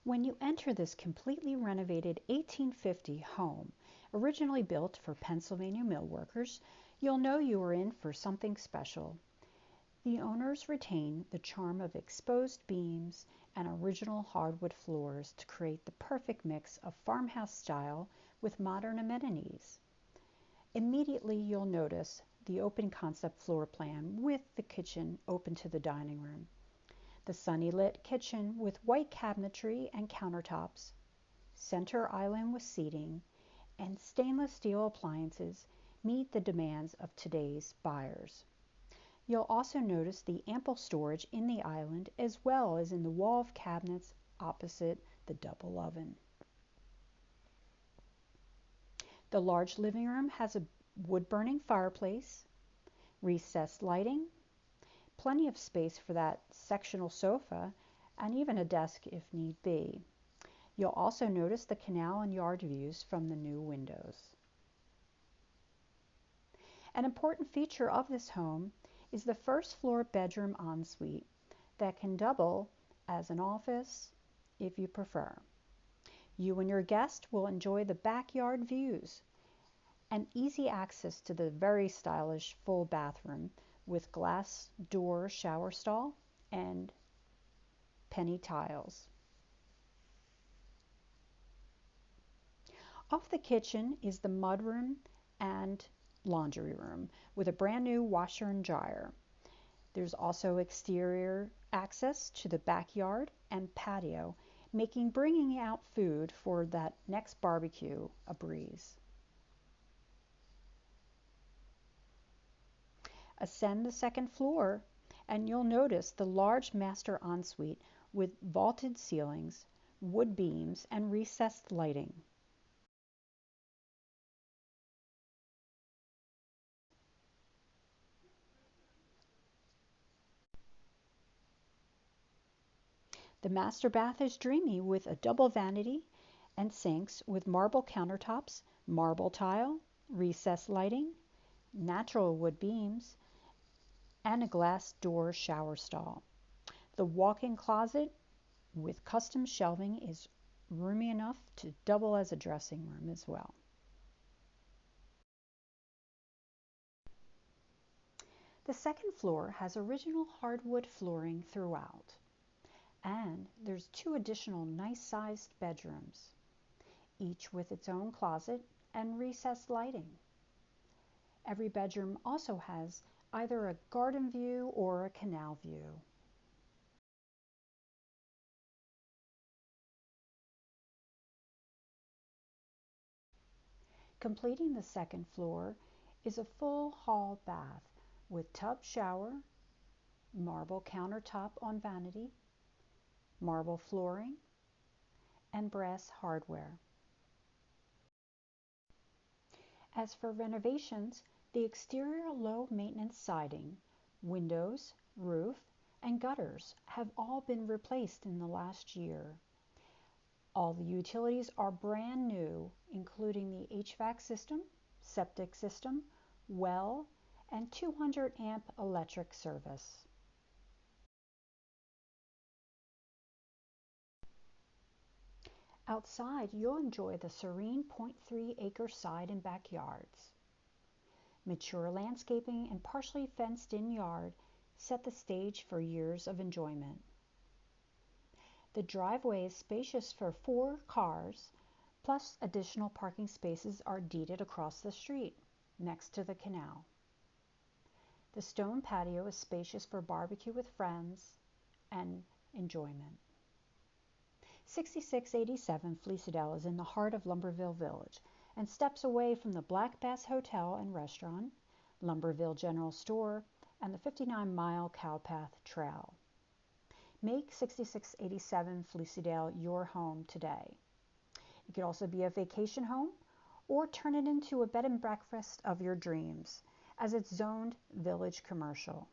When you enter this completely renovated 1850 home, originally built for Pennsylvania mill workers, you'll know you are in for something special. The owners retain the charm of exposed beams and original hardwood floors to create the perfect mix of farmhouse style with modern amenities. Immediately you'll notice the open concept floor plan with the kitchen open to the dining room. The sunny lit kitchen with white cabinetry and countertops, center island with seating, and stainless steel appliances meet the demands of today's buyers. You'll also notice the ample storage in the island as well as in the wall of cabinets opposite the double oven. The large living room has a wood-burning fireplace, recessed lighting, plenty of space for that sectional sofa, and even a desk if need be. You'll also notice the canal and yard views from the new windows. An important feature of this home is the first floor bedroom ensuite that can double as an office if you prefer. You and your guest will enjoy the backyard views and easy access to the very stylish full bathroom with glass door shower stall and penny tiles. Off the kitchen is the mudroom and laundry room with a brand new washer and dryer. There's also exterior access to the backyard and patio, making bringing out food for that next barbecue a breeze. Ascend the second floor and you'll notice the large master ensuite with vaulted ceilings, wood beams, and recessed lighting. The master bath is dreamy with a double vanity and sinks with marble countertops, marble tile, recessed lighting, natural wood beams, and a glass door shower stall. The walk-in closet with custom shelving is roomy enough to double as a dressing room as well. The second floor has original hardwood flooring throughout, and there's two additional nice-sized bedrooms, each with its own closet and recessed lighting. Every bedroom also has either a garden view or a canal view. Completing the second floor is a full hall bath with tub shower, marble countertop on vanity, marble flooring, and brass hardware. As for renovations, the exterior low-maintenance siding, windows, roof, and gutters have all been replaced in the last year. All the utilities are brand new, including the HVAC system, septic system, well, and 200 amp electric service. Outside, you'll enjoy the serene 0.3-acre side and backyards. Mature landscaping and partially fenced-in yard set the stage for years of enjoyment. The driveway is spacious for 4 cars, plus additional parking spaces are deeded across the street, next to the canal. The stone patio is spacious for barbecue with friends and enjoyment. 6687 Fleecydale is in the heart of Lumberville Village and steps away from the Black Bass Hotel and Restaurant, Lumberville General Store, and the 59-mile Cowpath Trail. Make 6687 Fleecydale your home today. It could also be a vacation home or turn it into a bed and breakfast of your dreams, as it's zoned village commercial.